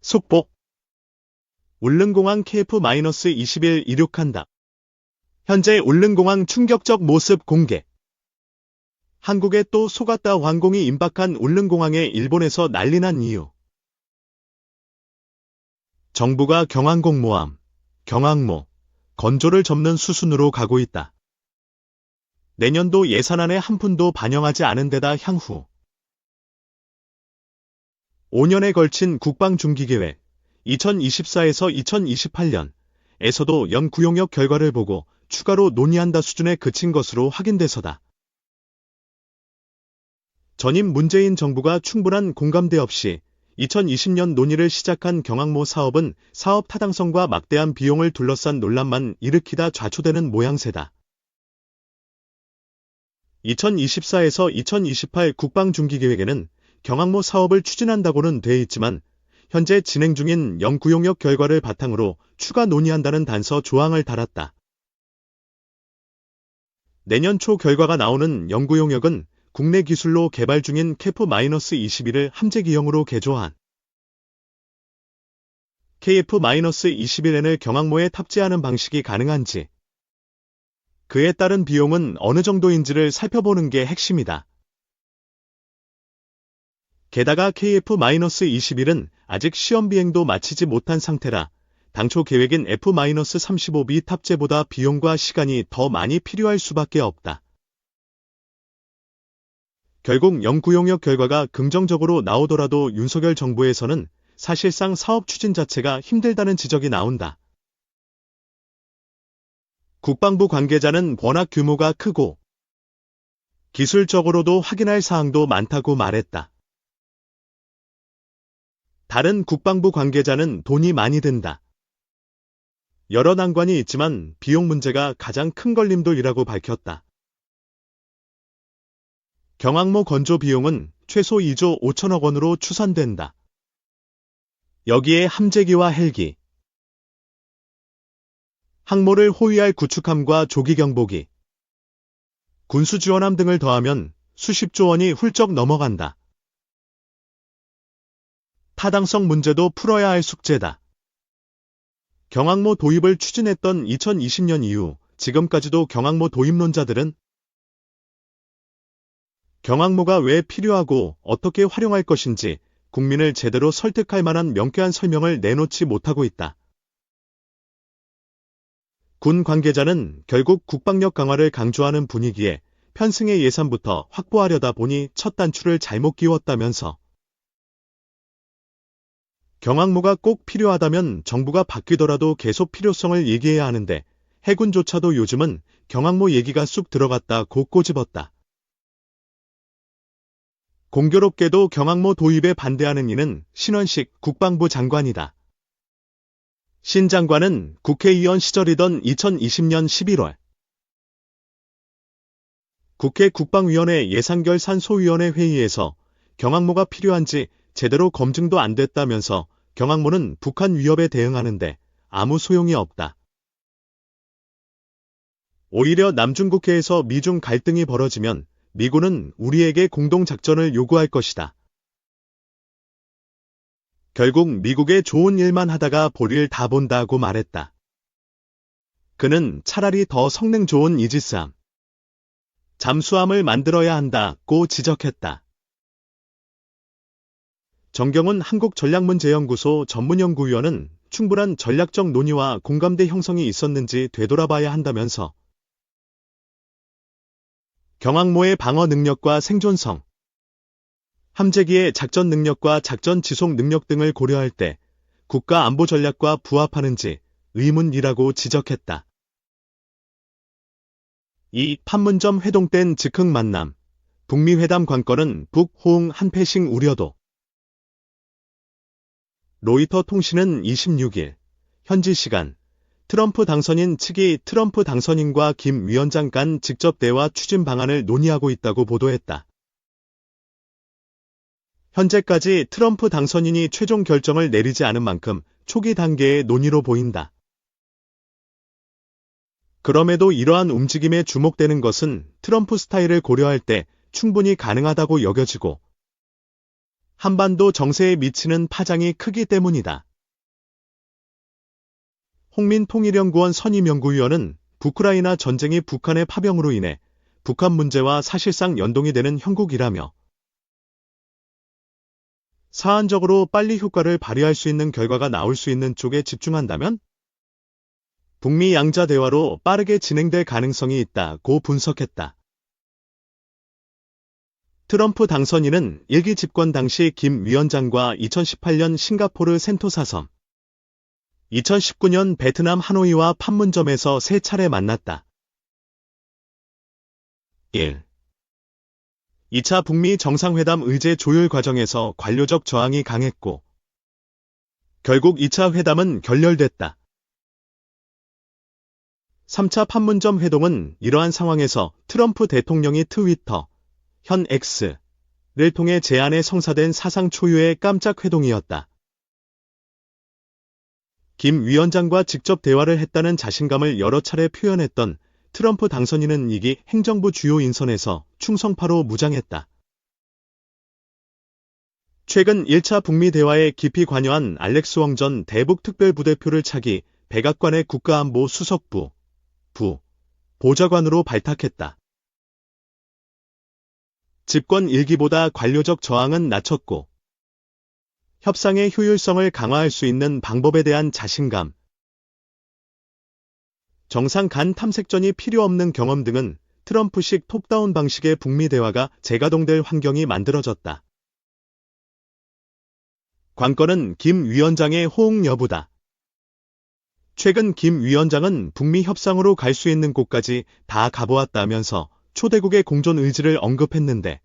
속보. 울릉공항 KF-21 이륙한다. 현재 울릉공항 충격적 모습 공개. 한국에 또 속았다. 황공이 임박한 울릉공항에 일본에서 난리난 이유. 정부가 경항공모함, 경항모, 건조를 접는 수순으로 가고 있다. 내년도 예산안에 한 푼도 반영하지 않은 데다 향후 5년에 걸친 국방중기계획 2024에서 2028년에서도 연구용역 결과를 보고 추가로 논의한다 수준에 그친 것으로 확인돼서다. 전임 문재인 정부가 충분한 공감대 없이 2020년 논의를 시작한 경항모 사업은 사업 타당성과 막대한 비용을 둘러싼 논란만 일으키다 좌초되는 모양새다. 2024에서 2028 국방중기계획에는 경항모 사업을 추진한다고는 돼 있지만 현재 진행 중인 연구용역 결과를 바탕으로 추가 논의한다는 단서 조항을 달았다. 내년 초 결과가 나오는 연구용역은 국내 기술로 개발 중인 KF-21을 함재기형으로 개조한 KF-21N을 경항모에 탑재하는 방식이 가능한지, 그에 따른 비용은 어느 정도인지를 살펴보는 게 핵심이다. 게다가 KF-21은 아직 시험 비행도 마치지 못한 상태라 당초 계획인 F-35B 탑재보다 비용과 시간이 더 많이 필요할 수밖에 없다. 결국 연구용역 결과가 긍정적으로 나오더라도 윤석열 정부에서는 사실상 사업 추진 자체가 힘들다는 지적이 나온다. 국방부 관계자는 워낙 규모가 크고 기술적으로도 확인할 사항도 많다고 말했다. 다른 국방부 관계자는 돈이 많이 든다. 여러 난관이 있지만 비용 문제가 가장 큰 걸림돌이라고 밝혔다. 경항모 건조 비용은 최소 2조 5천억 원으로 추산된다. 여기에 함재기와 헬기, 항모를 호위할 구축함과 조기경보기, 군수지원함 등을 더하면 수십조 원이 훌쩍 넘어간다. 타당성 문제도 풀어야 할 숙제다. 경항모 도입을 추진했던 2020년 이후 지금까지도 경항모 도입론자들은 경항모가 왜 필요하고 어떻게 활용할 것인지 국민을 제대로 설득할 만한 명쾌한 설명을 내놓지 못하고 있다. 군 관계자는 결국 국방력 강화를 강조하는 분위기에 편승의 예산부터 확보하려다 보니 첫 단추를 잘못 끼웠다면서 경항모가 꼭 필요하다면 정부가 바뀌더라도 계속 필요성을 얘기해야 하는데 해군조차도 요즘은 경항모 얘기가 쑥 들어갔다고 꼬집었다. 공교롭게도 경항모 도입에 반대하는 이는 신원식 국방부 장관이다. 신 장관은 국회의원 시절이던 2020년 11월 국회 국방위원회 예산결산소위원회 회의에서 경항모가 필요한지 제대로 검증도 안 됐다면서 경항모는 북한 위협에 대응하는데 아무 소용이 없다. 오히려 남중국해에서 미중 갈등이 벌어지면 미군은 우리에게 공동작전을 요구할 것이다. 결국 미국의 좋은 일만 하다가 볼일 다 본다고 말했다. 그는 차라리 더 성능 좋은 이지스함, 잠수함을 만들어야 한다고 지적했다. 정경훈 한국전략문제연구소 전문연구위원은 충분한 전략적 논의와 공감대 형성이 있었는지 되돌아봐야 한다면서 경항모의 방어 능력과 생존성, 함재기의 작전 능력과 작전 지속 능력 등을 고려할 때 국가 안보 전략과 부합하는지 의문이라고 지적했다. 이 판문점 회동 땐 즉흥 만남, 북미 회담 관건은 북호응 한패싱 우려도. 로이터 통신은 26일 현지 시간 트럼프 당선인 측이 트럼프 당선인과 김 위원장 간 직접 대화 추진 방안을 논의하고 있다고 보도했다. 현재까지 트럼프 당선인이 최종 결정을 내리지 않은 만큼 초기 단계의 논의로 보인다. 그럼에도 이러한 움직임에 주목되는 것은 트럼프 스타일을 고려할 때 충분히 가능하다고 여겨지고 한반도 정세에 미치는 파장이 크기 때문이다. 홍민통일연구원 선임연구위원은 우크라이나 전쟁이 북한의 파병으로 인해 북한 문제와 사실상 연동이 되는 형국이라며 사안적으로 빨리 효과를 발휘할 수 있는 결과가 나올 수 있는 쪽에 집중한다면 북미 양자 대화로 빠르게 진행될 가능성이 있다고 분석했다. 트럼프 당선인은 일기 집권 당시 김 위원장과 2018년 싱가포르 센토사 섬, 2019년 베트남 하노이와 판문점에서 3차례 만났다. 1. 2차 북미 정상회담 의제 조율 과정에서 관료적 저항이 강했고 결국 2차 회담은 결렬됐다. 3차 판문점 회동은 이러한 상황에서 트럼프 대통령이 트위터, 현 X를 통해 제안에 성사된 사상 초유의 깜짝 회동이었다. 김 위원장과 직접 대화를 했다는 자신감을 여러 차례 표현했던 트럼프 당선인은 2기 행정부 주요 인선에서 충성파로 무장했다. 최근 1차 북미 대화에 깊이 관여한 알렉스 웡 전 대북 특별부대표를 차기 백악관의 국가안보 수석부 보좌관으로 발탁했다. 집권 1기보다 관료적 저항은 낮췄고 협상의 효율성을 강화할 수 있는 방법에 대한 자신감, 정상 간 탐색전이 필요 없는 경험 등은 트럼프식 톱다운 방식의 북미 대화가 재가동될 환경이 만들어졌다. 관건은 김 위원장의 호응 여부다. 최근 김 위원장은 북미 협상으로 갈 수 있는 곳까지 다 가보았다면서 초대국의 공존 의지를 언급했는데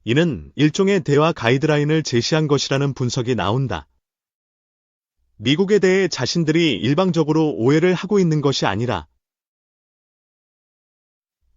이는 일종의 대화 가이드라인을 제시한 것이라는 분석이 나온다. 미국에 대해 자신들이 일방적으로 오해를 하고 있는 것이 아니라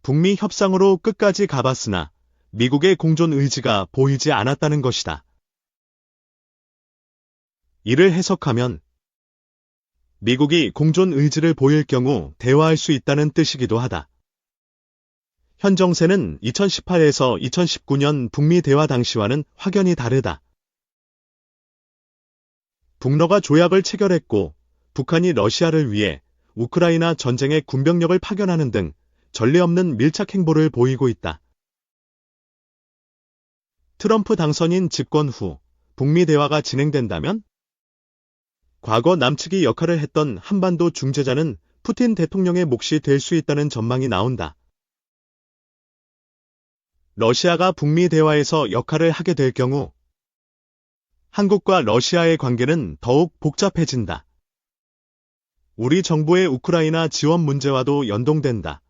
북미 협상으로 끝까지 가봤으나 미국의 공존 의지가 보이지 않았다는 것이다. 이를 해석하면 미국이 공존 의지를 보일 경우 대화할 수 있다는 뜻이기도 하다. 현 정세는 2018에서 2019년 북미 대화 당시와는 확연히 다르다. 북러가 조약을 체결했고 북한이 러시아를 위해 우크라이나 전쟁에 군병력을 파견하는 등 전례 없는 밀착 행보를 보이고 있다. 트럼프 당선인 집권 후 북미 대화가 진행된다면 과거 남측이 역할을 했던 한반도 중재자는 푸틴 대통령의 몫이 될 수 있다는 전망이 나온다. 러시아가 북미 대화에서 역할을 하게 될 경우 한국과 러시아의 관계는 더욱 복잡해진다. 우리 정부의 우크라이나 지원 문제와도 연동된다.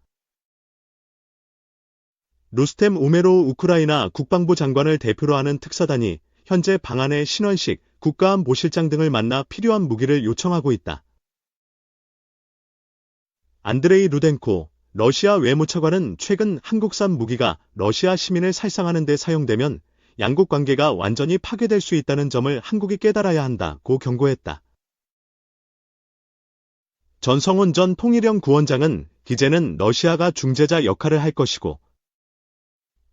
루스템 우메로우 우크라이나 국방부 장관을 대표로 하는 특사단이 현재 방한의 신원식 국가안보실장 등을 만나 필요한 무기를 요청하고 있다. 안드레이 루덴코 러시아 외무차관은 최근 한국산 무기가 러시아 시민을 살상하는 데 사용되면 양국 관계가 완전히 파괴될 수 있다는 점을 한국이 깨달아야 한다고 경고했다. 전성훈 전 통일연구원장은 이제는 러시아가 중재자 역할을 할 것이고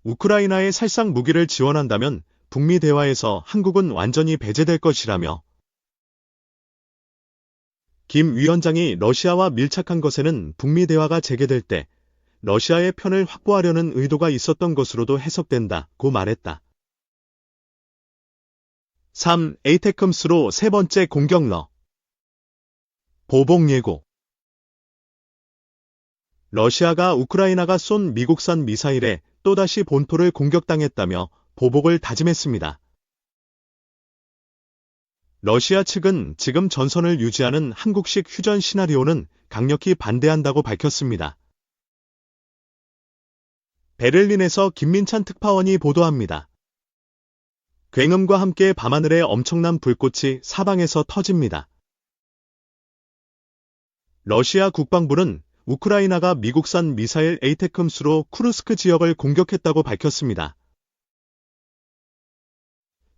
우크라이나에 살상 무기를 지원한다면 북미 대화에서 한국은 완전히 배제될 것이라며 김 위원장이 러시아와 밀착한 것에는 북미 대화가 재개될 때 러시아의 편을 확보하려는 의도가 있었던 것으로도 해석된다고 말했다. 3. 에이테크음스로 세 번째 공격러 보복 예고 러시아가 우크라이나가 쏜 미국산 미사일에 또다시 본토를 공격당했다며 보복을 다짐했습니다. 러시아 측은 지금 전선을 유지하는 한국식 휴전 시나리오는 강력히 반대한다고 밝혔습니다. 베를린에서 김민찬 특파원이 보도합니다. 굉음과 함께 밤하늘에 엄청난 불꽃이 사방에서 터집니다. 러시아 국방부는 우크라이나가 미국산 미사일 에이테크음스로 쿠르스크 지역을 공격했다고 밝혔습니다.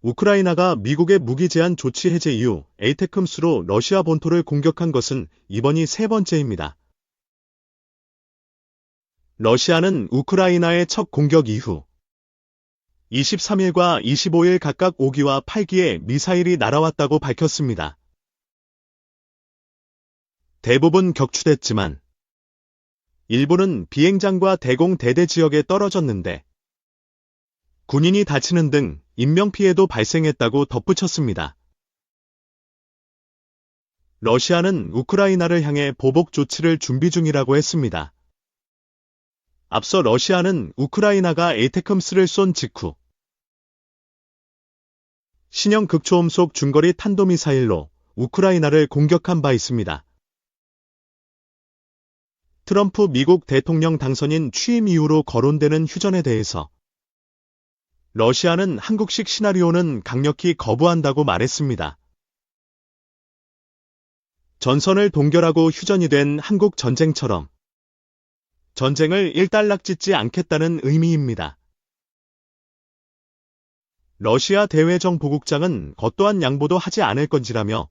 우크라이나가 미국의 무기 제한 조치 해제 이후 에이테크음스로 러시아 본토를 공격한 것은 이번이 세 번째입니다. 러시아는 우크라이나의 첫 공격 이후 23일과 25일 각각 5기와 8기의 미사일이 날아왔다고 밝혔습니다. 대부분 격추됐지만 일부는 비행장과 대공대대 지역에 떨어졌는데 군인이 다치는 등 인명피해도 발생했다고 덧붙였습니다. 러시아는 우크라이나를 향해 보복 조치를 준비 중이라고 했습니다. 앞서 러시아는 우크라이나가 에이테크럼스를 쏜 직후 신형 극초음속 중거리 탄도미사일로 우크라이나를 공격한 바 있습니다. 트럼프 미국 대통령 당선인 취임 이후로 거론되는 휴전에 대해서 러시아는 한국식 시나리오는 강력히 거부한다고 말했습니다. 전선을 동결하고 휴전이 된 한국 전쟁처럼 전쟁을 일단락짓지 않겠다는 의미입니다. 러시아 대외정 보국장은 어떠한 양보도 하지 않을 건지라며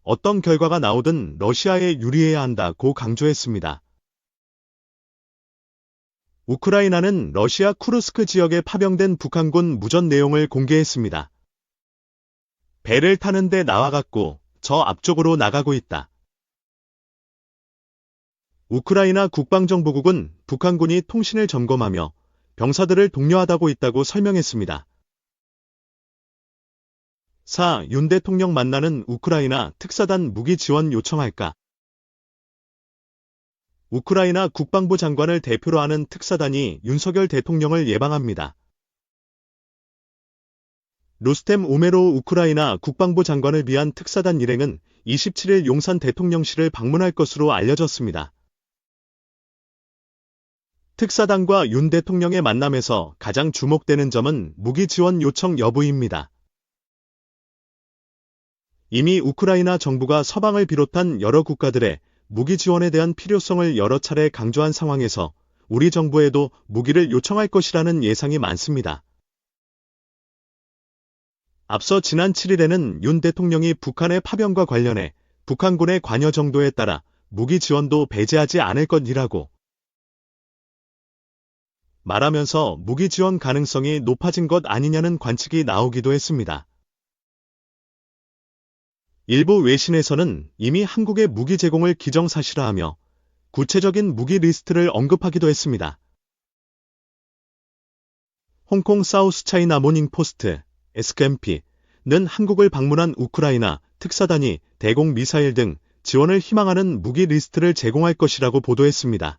어떤 결과가 나오든 러시아에 유리해야 한다고 강조했습니다. 우크라이나는 러시아 쿠르스크 지역에 파병된 북한군 무전 내용을 공개했습니다. 배를 타는데 나와갔고 저 앞쪽으로 나가고 있다. 우크라이나 국방정보국은 북한군이 통신을 점검하며 병사들을 독려하다고 있다고 설명했습니다. 4. 윤 대통령 만나는 우크라이나 특사단 무기 지원 요청할까? 우크라이나 국방부 장관을 대표로 하는 특사단이 윤석열 대통령을 예방합니다. 루스템 우메로우 우크라이나 국방부 장관을 위한 특사단 일행은 27일 용산 대통령실을 방문할 것으로 알려졌습니다. 특사단과 윤 대통령의 만남에서 가장 주목되는 점은 무기 지원 요청 여부입니다. 이미 우크라이나 정부가 서방을 비롯한 여러 국가들의 무기 지원에 대한 필요성을 여러 차례 강조한 상황에서 우리 정부에도 무기를 요청할 것이라는 예상이 많습니다. 앞서 지난 7일에는 윤 대통령이 북한의 파병과 관련해 북한군의 관여 정도에 따라 무기 지원도 배제하지 않을 것이라고 말하면서 무기 지원 가능성이 높아진 것 아니냐는 관측이 나오기도 했습니다. 일부 외신에서는 이미 한국의 무기 제공을 기정사실화하며 구체적인 무기 리스트를 언급하기도 했습니다. 홍콩 사우스차이나 모닝포스트, SKMP는 한국을 방문한 우크라이나 특사단이 대공 미사일 등 지원을 희망하는 무기 리스트를 제공할 것이라고 보도했습니다.